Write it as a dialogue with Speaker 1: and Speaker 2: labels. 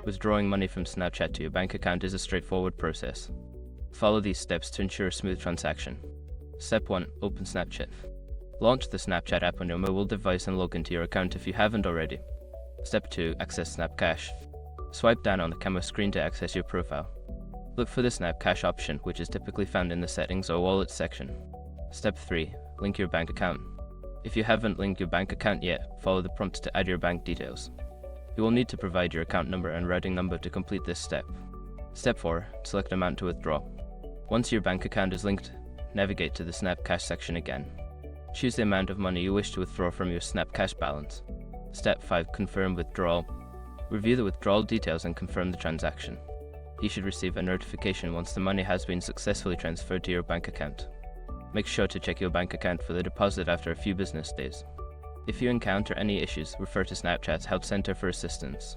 Speaker 1: Withdrawing money from Snapchat to your bank account is a straightforward process. Follow these steps to ensure a smooth transaction. Step 1. Open Snapchat. Launch the Snapchat app on your mobile device and log into your account if you haven't already. Step 2. Access SnapCash. Swipe down on the camera screen to access your profile. Look for the SnapCash option, which is typically found in the Settings or Wallets section. Step 3. Link your bank account. If you haven't linked your bank account yet, follow the prompts to add your bank details. You will need to provide your account number and routing number to complete this step. Step 4. Select amount to withdraw. Once your bank account is linked, navigate to the SnapCash section again. Choose the amount of money you wish to withdraw from your SnapCash balance. Step 5. Confirm withdrawal. Review the withdrawal details and confirm the transaction. You should receive a notification once the money has been successfully transferred to your bank account. Make sure to check your bank account for the deposit after a few business days. If you encounter any issues, refer to Snapchat's Help Center for assistance.